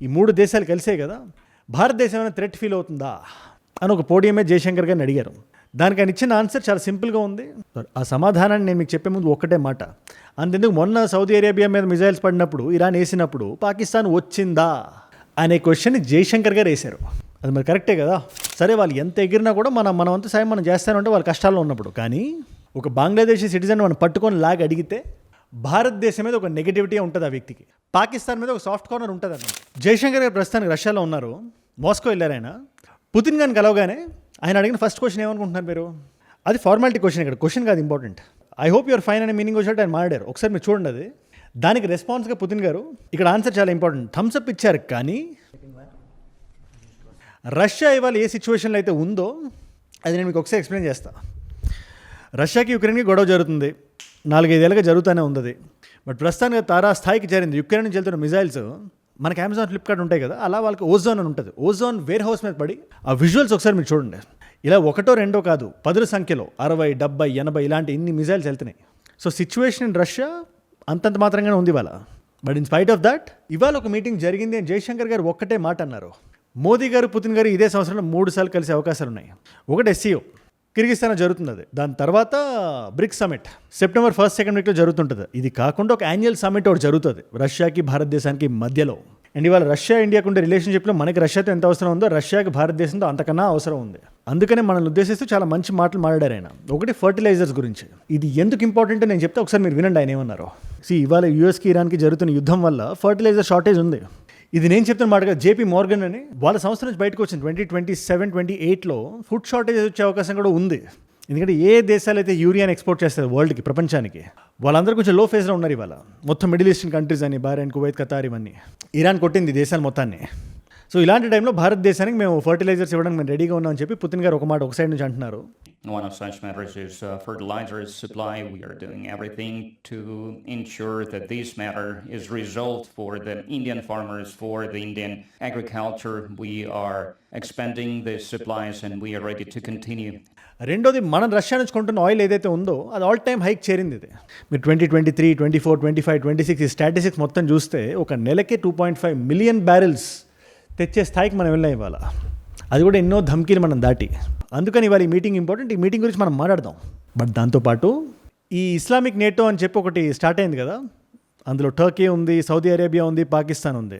ఈ 3 దేశాలు కలిసే కదా భారతదేశం ఏమైనా థ్రెట్ ఫీల్ అవుతుందా అని ఒక పోడియమే జయశంకర్ గారిని అడిగారు. దానికి ఆయన ఇచ్చిన ఆన్సర్ చాలా సింపుల్గా ఉంది. ఆ సమాధానాన్ని నేను మీకు చెప్పే ముందు ఒక్కటే మాట. అంతెందుకు మొన్న సౌదీ అరేబియా మీద మిజైల్స్ పడినప్పుడు, ఇరాన్ వేసినప్పుడు పాకిస్తాన్ వచ్చిందా అనే క్వశ్చన్ జయశంకర్ గారు వేశారు. అది మరి కరెక్టే కదా. సరే, వాళ్ళు ఎంత ఎగిరినా కూడా మన వంతు సాయం మనం చేస్తానంటే వాళ్ళు కష్టాల్లో ఉన్నప్పుడు. కానీ ఒక బంగ్లాదేశీ సిటిజన్ మనం పట్టుకొని లాగి అడిగితే భారతదేశం మీద ఒక నెగటివిటీ ఉంటుంది ఆ వ్యక్తికి, పాకిస్తాన్ మీద ఒక సాఫ్ట్ కార్నర్ ఉంటుంది అన్నమాట. జయశంకర్ గారు ప్రస్తుతానికి రష్యాలో ఉన్నారు, మాస్కో వెళ్ళారు. ఆయన పుతిన్ గారిని కలవగానే ఆయన అడిగిన ఫస్ట్ క్వశ్చన్ ఏమనుకుంటున్నారు మీరు? అది ఫార్మాలిటీ క్వశ్చన్, ఇక్కడ క్వశ్చన్ కాదు important. I hope your fine అనే మీనింగ్ వచ్చినట్టు ఆయన మాట్లాడారు. ఒకసారి మీరు చూడండి. అది దానికి రెస్పాన్స్గా పుతిన్ గారు ఇక్కడ ఆన్సర్ చాలా ఇంపార్టెంట్, థమ్స్అప్ ఇచ్చారు. కానీ రష్యా ఇవాళ ఏ సిచ్యువేషన్లో అయితే ఉందో అది నేను మీకు ఒకసారి ఎక్స్ప్లెయిన్ చేస్తాను. రష్యాకి యుక్రెయిన్కి గొడవ జరుగుతుంది, 4-5 ఏళ్ళుగా జరుగుతూనే ఉంది. బట్ ప్రస్తుతానికి తారా స్థాయికి చేరింది. యుక్రెయిన్ నుంచి వెళ్తున్న మిజైల్స్ మనకి అమెజాన్, ఫ్లిప్కార్ట్ ఉంటాయి కదా, అలా వాళ్ళకి ఓజోన్ అని ఉంటుంది. ఓజోన్ వేర్ హౌస్ మీద పడి ఆ విజువల్స్ ఒకసారి మీరు చూడండి. ఇలా 1-2 కాదు, 10 సంఖ్యలో 60, 70, 80 ఇలాంటి ఇన్ని మిజైల్స్ వెళ్తున్నాయి. సో సిచ్యువేషన్ ఇన్ రష్యా అంతంత మాత్రంగానే ఉంది ఇవాళ. But in spite of that ఇవాళ ఒక మీటింగ్ జరిగింది అని జయశంకర్ గారు ఒక్కటే మాట అన్నారు. మోదీ గారు, పుతిన్ గారు ఇదే సంవత్సరంలో 3 సార్లు కలిసే అవకాశాలు ఉన్నాయి. ఒకటి SCO కిర్గిస్తాన్ జరుగుతుంది, అది. దాని తర్వాత బ్రిక్స్ సమిట్ సెప్టెంబర్ 1st-2 వీక్లో జరుగుతుంటుంది. ఇది కాకుండా ఒక యాన్యువల్ సమిట్ ఒకటి జరుగుతుంది రష్యాకి భారతదేశానికి మధ్యలో. అండ్ ఇవాళ రష్యా ఇండియాకు ఉండే రిలేషన్షిప్లో మనకి రష్యాతో ఎంత అవసరం ఉందో రష్యాకి భారతదేశంతో అంతకన్నా అవసరం ఉంది. అందుకనే మనల్ని ఉద్దేశిస్తూ చాలా మంచి మాటలు మాట్లాడారు ఆయన. ఒకటి ఫర్టిలైజర్స్ గురించి. ఇది ఎందుకు ఇంపార్టెంట్ నేను చెప్తే ఒకసారి మీరు వినండి ఆయన ఏమన్నారో. ఇవాళ యూఎస్కి ఇరాన్కి జరుగుతున్న యుద్ధం వల్ల ఫర్టిలైజర్ షార్టేజ్ ఉంది. ఇది నేను చెప్తున్న మాటగా JP Morgan అని వాళ్ళ సంస్థ నుంచి బయటకు వచ్చింది 2027-28లో ఫుడ్ షార్టేజ్ వచ్చే అవకాశం కూడా ఉంది. ఎందుకంటే ఏ దేశాలు అయితే యూరియాని ఎక్స్పోర్ట్ చేస్తారు వరల్డ్కి, ప్రపంచానికి, వాళ్ళందరూ కొంచెం లో ఫేజ్లో ఉన్నారు ఇవాళ. మొత్తం మిడిల్ ఈస్టర్న్ కంట్రీస్ అని, బహ్రెయిన్, కువైత్, ఖతార్, ఇవన్నీ ఇరాన్ కొట్టింది దేశాలు మొత్తాన్ని. సో ఇలాంటి టైంలో భారతదేశానికి మేము ఫర్టిలైజర్స్ ఇవ్వడానికి మేము రెడీగా ఉన్నామని చెప్పి పుతిన్ గారు ఒక మాట ఒక సైడ్ నుంచి అంటున్నారు. One of such matters is fertilizer supply. We are doing everything to ensure that this matter is resolved for the Indian farmers, for the Indian agriculture. We are expanding the supplies and we are ready to continue. రెండోది, మనం Russia నుంచి కొంటున్న oil ఏదైతే ఉందో అది all time hike చేరింది. ఇది మీరు 2023, 24, 25, 26 ఈ స్టాటిస్టిక్స్ మొత్తం చూస్తే ఒక నెలకే 2.5 మిలియన్ బ్యారెల్స్ తెచ్చే స్థాయికి మనం వెళ్ళాం ఇవాళ. అది కూడా ఎన్నో ధమ్కీలు మనం దాటి. అందుకని ఇవాళ ఈ మీటింగ్ ఇంపార్టెంట్. ఈ మీటింగ్ గురించి మనం మాట్లాడదాం. బట్ దాంతోపాటు ఈ ఇస్లామిక్ నేటో అని చెప్పి ఒకటి స్టార్ట్ అయింది కదా, అందులో టర్కీ ఉంది, సౌదీ అరేబియా ఉంది, పాకిస్తాన్ ఉంది.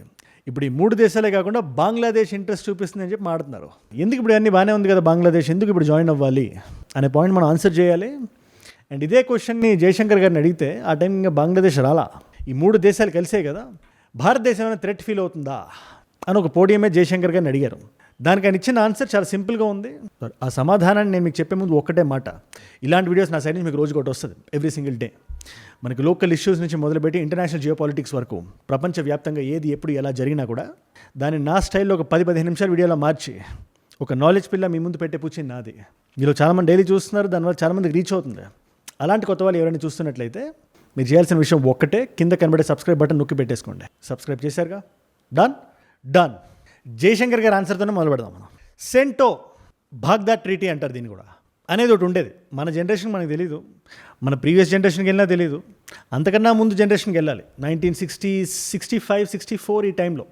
ఇప్పుడు ఈ 3 దేశాలే కాకుండా బంగ్లాదేశ్ ఇంట్రెస్ట్ చూపిస్తుంది అని చెప్పి మాట్లాడుతున్నారు. ఎందుకు ఇప్పుడు అన్నీ బాగానే ఉంది కదా బంగ్లాదేశ్, ఎందుకు ఇప్పుడు జాయిన్ అవ్వాలి అనే పాయింట్ మనం ఆన్సర్ చేయాలి. అండ్ ఇదే క్వశ్చన్ని జయశంకర్ గారిని అడిగితే ఆ టైం ఇంకా బంగ్లాదేశ్ రాలా. ఈ 3 దేశాలు కలిసే కదా భారతదేశం ఏమైనా థ్రెట్ ఫీల్ అవుతుందా అని ఒక పోడియమే జయశంకర్ గారిని అడిగారు. దానికి ఆయన ఇచ్చిన ఆన్సర్ చాలా సింపుల్గా ఉంది. ఆ సమాధానాన్ని నేను మీకు చెప్పే ముందు ఒక్కటే మాట. ఇలాంటి వీడియోస్ నా సైడ్ నుంచి మీకు రోజు ఒకటి వస్తుంది, ఎవ్రీ సింగిల్ డే. మనకి లోకల్ ఇష్యూస్ నుంచి మొదలుపెట్టి ఇంటర్నేషనల్ జియోపాలిటిక్స్ వరకు ప్రపంచవ్యాప్తంగా ఏది ఎప్పుడు ఎలా జరిగినా కూడా దాన్ని నా స్టైల్లో ఒక 10-15 నిమిషాల వీడియోలో మార్చి ఒక నాలెడ్జ్ పిల్ల మీ ముందు పెట్టే పూచి నాది. మీలో చాలామంది డైలీ చూస్తున్నారు, దానివల్ల చాలామందికి రీచ్ అవుతుంది. అలాంటి కొత్త వాళ్ళు ఎవరైనా చూస్తున్నట్లయితే మీరు చేయాల్సిన విషయం ఒక్కటే, కింద కనబడే సబ్స్క్రైబ్ బటన్ నొక్కి పెట్టేసుకోండి. సబ్స్క్రైబ్ చేశారుగా, డన్. జయశంకర్ గారి ఆన్సర్తోనే మొదలు పెడదాం మనం. సెంటో బాగ్దాద్ ట్రీటీ అంటారు దీన్ని కూడా, అనేది ఒకటి ఉండేది. మన జనరేషన్ మనకు తెలీదు, మన ప్రీవియస్ జనరేషన్కి వెళ్ళినా తెలీదు, అంతకన్నా ముందు జనరేషన్కి వెళ్ళాలి. 1960, 65, 64 ఈ టైంలో.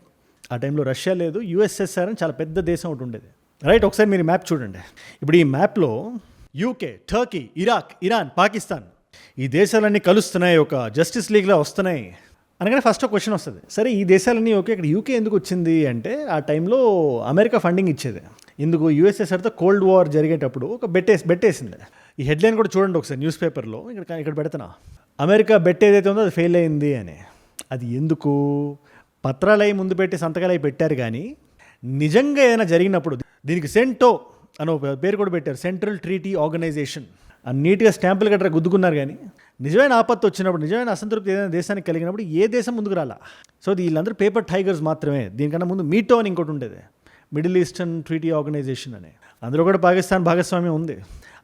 ఆ టైంలో రష్యా లేదు, USSR అని చాలా పెద్ద దేశం ఒకటి ఉండేది. రైట్, ఒకసారి మీరు మ్యాప్ చూడండి. ఇప్పుడు ఈ మ్యాప్లో UK, Turkey, Iraq, Iran, Pakistan ఈ దేశాలన్నీ కలుస్తున్నాయి, ఒక జస్టిస్ లీగ్లో వస్తున్నాయి అనగానే ఫస్ట్ ఒక క్వశ్చన్ వస్తుంది. సరే, ఈ దేశాలన్నీ ఓకే, ఇక్కడ UK ఎందుకు వచ్చింది అంటే ఆ టైంలో అమెరికా ఫండింగ్ ఇచ్చేది. ఎందుకు? USSRతో కోల్డ్ వార్ జరిగేటప్పుడు ఒక బెట్టేసింది. ఈ హెడ్లైన్ కూడా చూడండి ఒకసారి న్యూస్ పేపర్లో, ఇక్కడ పెడుతున్నా, అమెరికా బెట్ ఏదైతే ఉందో అది ఫెయిల్ అయింది అని. అది ఎందుకు? పత్రాలు అయి ముందు పెట్టి సంతకాలు అయి పెట్టారు, కానీ నిజంగా ఏదైనా జరిగినప్పుడు దీనికి సెంటో అని ఒక పేరు కూడా పెట్టారు, సెంట్రల్ ట్రీటీ ఆర్గనైజేషన్. నీట్గా స్టాంపులు గట్రా గుద్దుకున్నారు, కానీ నిజమైన ఆపత్తి వచ్చినప్పుడు, నిజమైన అసంతృప్తి ఏదైనా దేశానికి కలిగినప్పుడు ఏ దేశం ముందుకు రాలా. సో వీళ్ళందరూ పేపర్ టైగర్స్ మాత్రమే. దీనికన్నా ముందు మీటో అని ఇంకోటి ఉండేది, మిడిల్ ఈస్టర్న్ ట్రీటీ ఆర్గనైజేషన్ అని. అందులో కూడా పాకిస్తాన్ భాగస్వామ్యం ఉంది.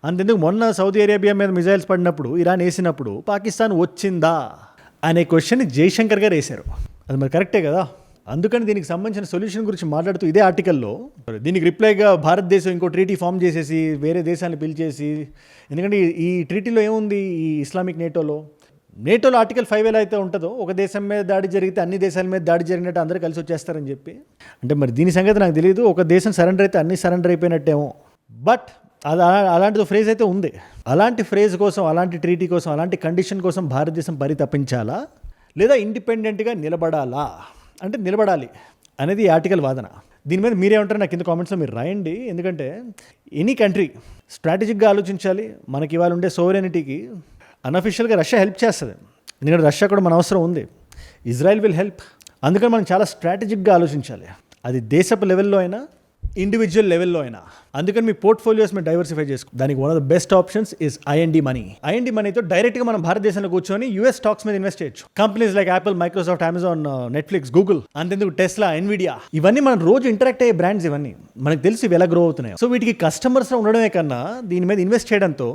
అంతెందుకు మొన్న సౌదీ అరేబియా మీద మిజైల్స్ పడినప్పుడు, ఇరాన్ వేసినప్పుడు పాకిస్తాన్ వచ్చిందా అనే క్వశ్చన్ జయశంకర్ గారు వేశారు. అది మరి కరెక్టే కదా. అందుకని దీనికి సంబంధించిన సొల్యూషన్ గురించి మాట్లాడుతూ ఇదే ఆర్టికల్లో దీనికి రిప్లైగా భారతదేశం ఇంకో ట్రీటీ ఫామ్ చేసేసి వేరే దేశాన్ని పిలిచేసి, ఎందుకంటే ఈ ట్రీటీలో ఏముంది, ఈ ఇస్లామిక్ నేటోలో నేటోలో ఆర్టికల్ 5 ఎలా అయితే ఉంటుందో ఒక దేశం మీద దాడి జరిగితే అన్ని దేశాల మీద దాడి జరిగినట్టు అందరూ కలిసి వచ్చేస్తారని చెప్పి, అంటే మరి దీని సంగతి నాకు తెలియదు. ఒక దేశం సరెండర్ అయితే అన్ని సరెండర్ అయిపోయినట్టేమో. బట్ అది అలాంటి ఫ్రేజ్ అయితే ఉంది. అలాంటి ఫ్రేజ్ కోసం, అలాంటి ట్రీటీ కోసం, అలాంటి కండిషన్ కోసం భారతదేశం పరితపించాలా లేదా ఇండిపెండెంట్గా నిలబడాలా? అంటే నిలబడాలి అనేది ఈ ఆర్టికల్ వాదన. దీని మీద మీరేమంటారు నాకు కింద కామెంట్స్లో మీరు రాయండి. ఎందుకంటే ఎనీ కంట్రీ స్ట్రాటజిక్గా ఆలోచించాలి. మనకి ఇవాళ ఉండే సోవరెనిటీకి అన్అఫిషియల్గా రష్యా హెల్ప్ చేస్తుంది. ఎందుకంటే రష్యా కూడా మన అవసరం ఉంది. Israel will help. అందుకని మనం చాలా స్ట్రాటజిక్గా ఆలోచించాలి. అది దేశపు లెవెల్లో అయినా ఇండివిజువల్ లెవెల్లో అయినా. అందుకని మీ పోర్ట్ఫోలియోస్ మీరు డైవర్సిఫై చేసుకో. దానికి one of the best options is IND money. IND మనీతో డైరెక్ట్గా మనం భారతదేశంలో కూర్చొని యూఎస్ స్టాక్స్ మీద ఇన్వెస్ట్ చేయొచ్చు. Companies like Apple, Microsoft, Amazon, Netflix, Google, అంతెందుకు టెస్లా, ఎన్విడియా, ఇవన్నీ మనం రోజు ఇంటరాక్ట్ అయ్యే బ్రాండ్స్. ఇవన్నీ మనకు తెలిసి ఇవి ఎలా గ్రో అవుతున్నాయి. సో వీటికి కస్టమర్స్ ఉండడమే కన్నా దీని మీద ఇన్వెస్ట్ చేయడంతో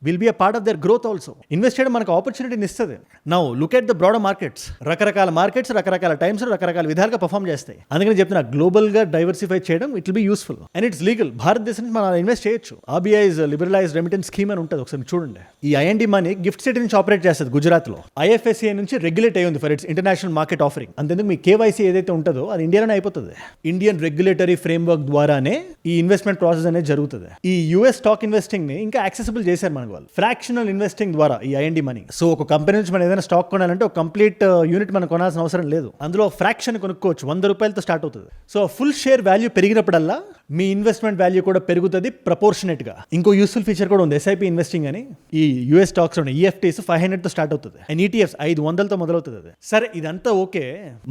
will be a part of their growth also. Invest చేయడం మనకు ఆపర్చునిటీని ఇస్తుంది. Now look at the broader markets. రకరకాల మార్కెట్స్ రకరకాల టైమ్స్ రకరకాల విధాలుగా పర్ఫామ్ చేస్తాయి. అందుకని చెప్తున్నా గ్లోబల్గా డైవర్సిఫై చేయడం it will be useful and it's legal. భారతదేశానికి మనం ఇన్వెస్ట్ చేయొచ్చు. ఆర్బీఐస్ లిబరలైజ్డ్ రెమిటెన్స్ స్కీమ్ అని ఉంటుంది, ఒకసారి చూడండి. ఈ ఐఎన్డి మనీ గిఫ్ట్ సిటీ నుంచి ఆపరేట్ చేస్తుంది గుజరాత్లో. ఐఎఫ్ఎస్సిఐ నుంచి రెగ్యులేట్ అయ్యి ఉంది for its international market offering. అంతేందుకు మీ కేవైసీ ఏదైతే ఉంటుందో అది ఇండియాలోనే అయిపోతుంది. ఇండియన్ రెగ్యులేటరీ ఫ్రేమ్వర్క్ ద్వారానే ఈ ఇన్వెస్ట్మెంట్ ప్రాసెస్ అనేది జరుగుతుంది. ఈ యూఎస్ స్టాక్ ఇన్వెస్టింగ్ ని ఇంకా యాక్సెసిబుల్ చేశారు మనకు వాళ్ళు ఫ్రాక్షనల్ ఇన్వెస్టింగ్ ద్వారా ఈ ఐఎన్డి మనీ. సో ఒక కంపెనీ నుంచి మనం ఏదైనా స్టాక్ కొనాలంటే ఒక కంప్లీట్ యూనిట్ మనం కొనాల్సిన అవసరం లేదు. అందులో ఫ్రాక్షన్ కొనుక్కోవచ్చు. 100 రూపాయలతో స్టార్ట్ అవుతుంది. సో ఫుల్ షేర్ వాల్యూ పెరిగినప్పుడల్లా మీ ఇన్వెస్ట్మెంట్ వాల్యూ కూడా పెరుగుతుంది ప్రపోర్షనేట్ గా. ఇంకో యూస్ఫుల్ ఫీచర్ కూడా ఉంది, ఎస్ఐపి ఇన్వెస్టింగ్ అని. ఈ యూఎస్ స్టాక్స్ ఉన్నాయి, ఈఎఫ్టీస్ 500 తో స్టార్ట్ అవుతుంది అండ్ ఈటీఎఫ్స్ 500తో మొదలవుతుంది. అది సరే, ఇదంతా ఓకే.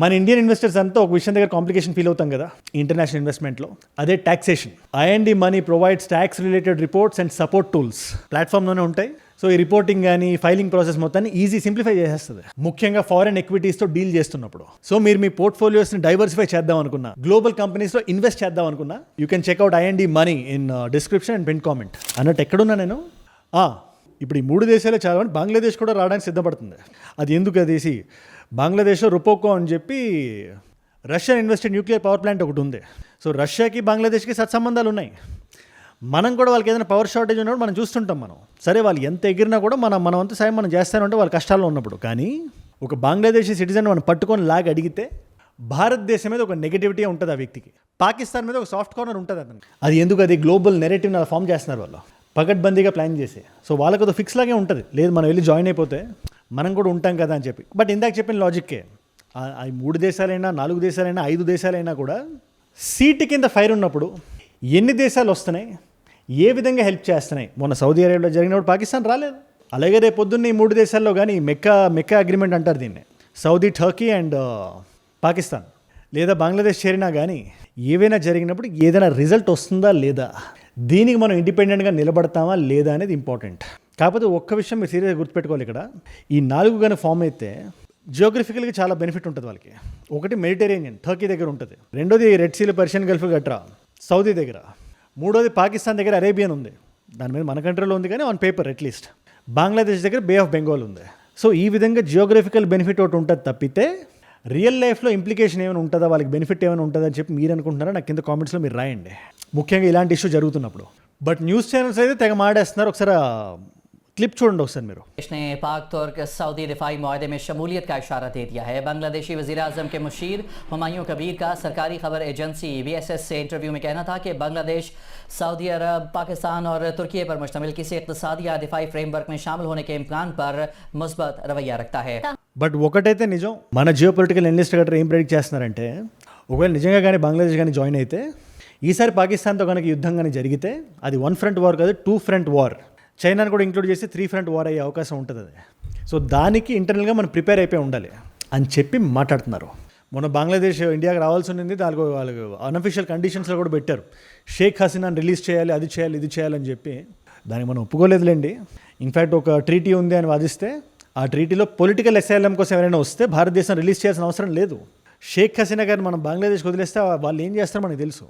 మన ఇండియన్ ఇన్వెస్టర్స్ అంతా ఒక విషయం దగ్గర కాంప్లికేషన్ ఫీల్ అవుతాం కదా ఇంటర్నేషనల్ ఇన్వెస్ట్మెంట్ లో, అదే taxation. IND money provides tax related reports and support tools ప్లాట్ఫామ్లోనే ఉంటాయి. సో ఈ రిపోర్టింగ్ కానీ ఫైలింగ్ ప్రాసెస్ మొత్తాన్ని ఈజీ సింప్లిఫై చేసేస్తుంది, ముఖ్యంగా ఫారెన్ ఎక్విటీస్తో డీల్ చేస్తున్నప్పుడు. సో మీరు మీ పోర్ట్ఫోలియోస్ని డైవర్సిఫై చేద్దాం అనుకున్నా, గ్లోబల్ కంపెనీస్లో ఇన్వెస్ట్ చేద్దాం అనుకున్నా, you can checkout IND money in description and pin comment. అన్నట్టు ఎక్కడున్నా నేను ఇప్పుడు ఈ 3 దేశాలే చాలా మంది, బంగ్లాదేశ్ కూడా రావడానికి సిద్ధపడుతుంది. అది ఎందుకు అదేసి బంగ్లాదేశ్లో రుపోకో అని చెప్పి Russian invested nuclear power plant ఒకటి ఉంది. సో రష్యాకి బంగ్లాదేశ్కి సత్సంబంధాలు ఉన్నాయి. మనం కూడా వాళ్ళకి ఏదైనా పవర్ షార్టేజ్ ఉన్నప్పుడు మనం చూస్తుంటాం. మనం సరే వాళ్ళు ఎంత ఎగిరినా కూడా మన వంతు సాయం మనం చేస్తానంటే వాళ్ళ కష్టాల్లో ఉన్నప్పుడు. కానీ ఒక బంగ్లాదేశీ సిటిజన్ మనం పట్టుకొని లాగి అడిగితే భారతదేశం మీద ఒక నెగటివిటీ ఉంటుంది ఆ వ్యక్తికి. పాకిస్తాన్ మీద ఒక సాఫ్ట్ కార్నర్ ఉంటుంది అతను. అది ఎందుకు? అది గ్లోబల్ నెరేటివ్ని అలా ఫామ్ చేస్తున్నారు వాళ్ళు పకడ్బందీగా ప్లాన్ చేసి. సో వాళ్ళకి అది ఫిక్స్ లాగే ఉంటుంది. లేదు మనం వెళ్ళి జాయిన్ అయిపోతే మనం కూడా ఉంటాం కదా అని చెప్పి. బట్ ఇందాక చెప్పిన లాజిక్కే ఆ 3 దేశాలైనా 4 దేశాలైనా 5 దేశాలైనా కూడా సీటు కింద ఫైర్ ఉన్నప్పుడు ఎన్ని దేశాలు వస్తున్నాయి, ఏ విధంగా హెల్ప్ చేస్తున్నాయి. మొన్న సౌదీ అరేబియాలో జరిగినప్పుడు పాకిస్తాన్ రాలేదు. అలాగే రేపు పొద్దున్న ఈ 3 దేశాల్లో కానీ మెక్కా అగ్రిమెంట్ అంటారు దీన్ని, సౌదీ, టర్కీ అండ్ పాకిస్తాన్ లేదా బంగ్లాదేశ్ చేరినా కానీ ఏవైనా జరిగినప్పుడు ఏదైనా రిజల్ట్ వస్తుందా లేదా, దీనికి మనం ఇండిపెండెంట్గా నిలబడతామా లేదా అనేది ఇంపార్టెంట్. కాకపోతే ఒక్క విషయం మీరు సీరియస్గా గుర్తుపెట్టుకోవాలి. ఇక్కడ ఈ 4 కానీ ఫామ్ అయితే జియోగ్రఫికల్గా చాలా బెనిఫిట్ ఉంటుంది వాళ్ళకి. ఒకటి మెడిటరేనియన్, టర్కీ దగ్గర ఉంటుంది. రెండోది రెడ్ సీలు, పర్షియన్ గల్ఫ్ గట్రా సౌదీ దగ్గర. మూడోది పాకిస్తాన్ దగ్గర అరేబియన్ ఉంది. దాని మీద మన కంట్రీలో ఉంది కానీ ఆన్ పేపర్ అట్లీస్ట్. బంగ్లాదేశ్ దగ్గర బే ఆఫ్ బెంగాల్ ఉంది. సో ఈ విధంగా జియోగ్రఫికల్ బెనిఫిట్ ఒకటి ఉంటుంది తప్పితే రియల్ లైఫ్లో ఇంప్లికేషన్ ఏమైనా ఉంటుందా, వాళ్ళకి బెనిఫిట్ ఏమైనా ఉంటుందా అని చెప్పి మీరు అనుకుంటున్నారా నాకు కింద కామెంట్స్లో మీరు రాయండి, ముఖ్యంగా ఇలాంటి ఇష్యూ జరుగుతున్నప్పుడు. బట్ న్యూస్ ఛానల్స్ అయితే తెగ మాడేస్తున్నారు. ఒకసారి क्लिप छोड़ो सर मेरो। देश ने पाक तुर्क सऊदी दिफाई मुआहदे में शमूलियत का इशारा दे दिया है। बांग्लादेशी वज़ीर आज़म के मुशीर हुमायूं कबीर का सरकारी खबर एजेंसी BSS से इंटरव्यू में कहना था कि बांग्लादेश सऊदी अरब, पाकिस्तान और तुर्की पर मुश्तमिल किसी इक़्तिसादी या दिफाई फ्रेमवर्क में शामिल होने के इम्कान पर मुस्बत रवैया रखता है। బట్ ఒకటైతే నిజం, మన జియో పొలిటికల్ అనలిస్ట్ గట్రా ఏం ప్రెడిక్ట్ చేస్తున్నారంటే ఒకవేళ నిజంగా కానీ బంగ్లాదేశ్ కానీ జాయిన్ అయితే ఈసారి పాకిస్తాన్తో కనుక యుద్ధం కానీ జరిగితే అది 1 ఫ్రంట్ వార్ కాదు, 2 ఫ్రంట్ వార్, చైనాని కూడా ఇంక్లూడ్ చేసి 3 ఫ్రంట్ వార్ అయ్యే అవకాశం ఉంటుంది. అది సో దానికి ఇంటర్నల్గా మనం ప్రిపేర్ అయిపోయి ఉండాలి అని చెప్పి మాట్లాడుతున్నారు. మొన్న బంగ్లాదేశ్ ఇండియాకి రావాల్సి ఉంది, వాళ్ళకి అన్అఫిషియల్ కండిషన్స్లో కూడా పెట్టారు, షేక్ హసీనాని రిలీజ్ చేయాలి, అది చేయాలి, ఇది చేయాలని చెప్పి. దానికి మనం ఒప్పుకోలేదులేండి. ఇన్ఫ్యాక్ట్ ఒక ట్రీటీ ఉంది అని వాదిస్తే ఆ ట్రీటీలో పొలిటికల్ అసైలం కోసం ఎవరైనా వస్తే భారతదేశం రిలీజ్ చేయాల్సిన అవసరం లేదు. షేక్ హసీనా గారిని మనం బంగ్లాదేశ్కి వదిలేస్తే వాళ్ళు ఏం చేస్తారో మనకు తెలుసు.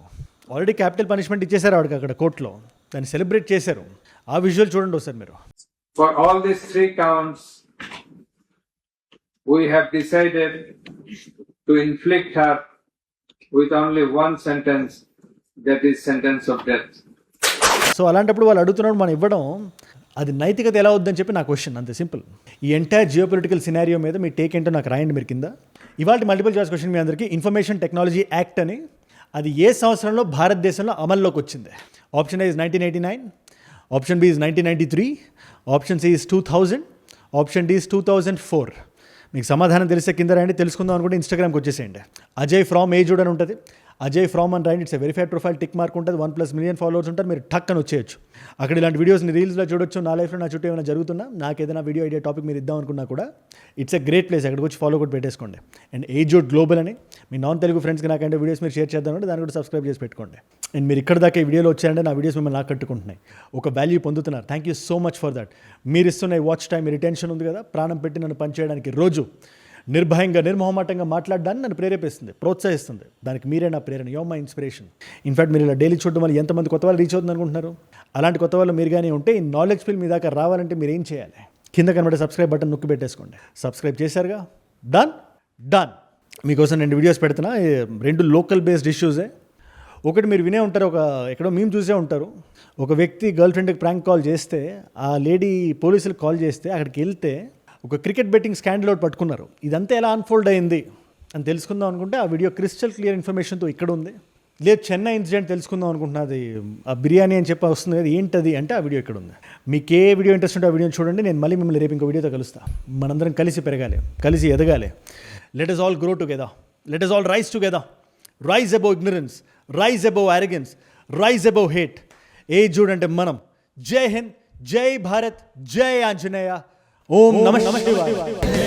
ఆల్రెడీ క్యాపిటల్ పనిష్మెంట్ ఇచ్చేశారు ఆవిడకి అక్కడ కోర్టులో, దాన్ని సెలబ్రేట్ చేశారు. ఆ విజువల్ చూడండి ఒకసారి మీరు. For all these 3 counts, we have decided to inflict her with only one sentence, that is sentence of death. So అలాంటప్పుడు వాళ్ళు అడుగుతున్నప్పుడు మనం ఇవ్వడం అది నైతికత ఎలా అవుద్దని చెప్పి నా క్వశ్చన్, అంతే సింపుల్. ఈ ఎంటైర్ జియో పొలిటికల్ సినారియో మీద మీ టేక్ ఏంటో నాకు రాయండి మీరు కింద. ఇవాళ మల్టిపుల్ చాయిస్ క్వశ్చన్ మీ అందరికీ, ఇన్ఫర్మేషన్ టెక్నాలజీ యాక్ట్ అని అది ఏ సంవత్సరంలో భారతదేశంలో అమల్లోకి వచ్చింది? Option A is 1989, option B is 1993, option C is 2000, option D is 2004. మీకు సమాధానం తెలిసే కింద రాయండి. తెలుసుకుందాం అనుకుంటే ఇన్స్టాగ్రామ్కి వచ్చేసేయండి. అజయ్ ఫ్రామ్ ఏజుడ్ అని ఉంటుంది, అజయ్ ఫ్రామ్ అని రాయండి. It's a verified profile, tick mark ఉంటుంది, 1+ మిలియన్ ఫాలోవర్స్ ఉంటారు. మీరు టక్ అని వచ్చేయచ్చు. అక్కడ ఇలాంటి వీడియోస్ని రీల్స్లో చూడొచ్చు. నా లైఫ్లో నా చుట్టూ ఏమైనా జరుగుతున్నా, నాకు ఏదైనా వీడియో ఐడియా టాపిక్ మీరు ఇద్దాం అనుకున్నా కూడా ఇట్స్ ఎ గ్రేట్ ప్లేస్. అక్కడికి వచ్చి ఫాలో కూడా పెట్టేసుకోండి. అండ్ ఏజుడ్ గ్లోబల్ అని మీ నాన్ తెలుగు ఫ్రెండ్స్కి నాకంటే వీడియోస్ మీరు షేర్ చేద్దామంటే దాన్ని కూడా సబ్స్క్రైబ్ చేసి పెట్టుకోండి. అండ్ మీరు ఇక్కడ దాకా ఈ వీడియోలో వచ్చారంటే నా వీడియోస్ మిమ్మల్ని నాకు కట్టుకుంటున్నాయి, ఒక వాల్యూ పొందుతున్నారు. Thank you so much for that. మీరు ఇస్తున్న ఈ వాచ్ టైం, మీ రిటెన్షన్ ఉంది కదా, ప్రాణం పెట్టి నన్ను పనిచేయడానికి రోజు నిర్భయంగా నిర్మోహమాటంగా మాట్లాడడాన్ని నన్ను ప్రేరేపిస్తుంది, ప్రోత్సహిస్తుంది. దానికి మీరే నా ప్రేరణ, యో మై ఇన్స్పిరేషన్. ఇన్ఫాక్ట్ మీరు ఇలా డైలీ చూడడం వల్ల ఎంతమంది కొత్త వాళ్ళు రీచ్ అవుతుంది అనుకుంటున్నారు? అలాంటి కొత్త వాళ్ళు మీరు కానీ ఉంటే ఈ నాలెడ్జ్ ఫీల్ మీ దాకా రావాలంటే మీరు ఏం చేయాలి? కింద కనబడే సబ్స్క్రైబ్ బటన్ నొక్కి పెట్టేసుకోండి. సబ్స్క్రైబ్ చేశారుగా, డన్. మీకోసం 2 వీడియోస్ పెడుతున్నా, 2 లోకల్ బేస్డ్ ఇష్యూసే. ఒకటి మీరు వినే ఉంటారు, ఎక్కడో మేము చూసే ఉంటారు. ఒక వ్యక్తి గర్ల్ ఫ్రెండ్కి ప్రాంక్ కాల్ చేస్తే ఆ లేడీ పోలీసులకు కాల్ చేస్తే అక్కడికి వెళ్తే ఒక క్రికెట్ బెట్టింగ్ స్కాండల్ అవుట్ పట్టుకున్నారు. ఇదంతా ఎలా అన్ఫోల్డ్ అయింది అని తెలుసుకుందాం అనుకుంటే ఆ వీడియో క్రిస్టల్ క్లియర్ ఇన్ఫర్మేషన్తో ఇక్కడ ఉంది. లేదు చెన్నై ఇన్సిడెంట్ తెలుసుకుందాం అనుకుంటున్నది, ఆ బిర్యానీ అని చెప్పి వస్తుంది కదా, ఏంటది అంటే ఆ వీడియో ఇక్కడ ఉంది. మీకు ఏ వీడియో ఇంట్రెస్ట్ ఉంటే ఆ వీడియోని చూడండి. నేను మళ్ళీ మిమ్మల్ని రేపు ఇంకో వీడియోతో కలుస్తా. మనందరం కలిసి పెరగాలి, కలిసి ఎదగాలి. Let us all grow together. Let us all rise together. Rise above ignorance. Rise above arrogance. Rise above hate. ఏజుడ్ అంటే మనం. జై హింద్, జై భారత్, జై ఆంజనేయ. ఓం నమః శివాయ.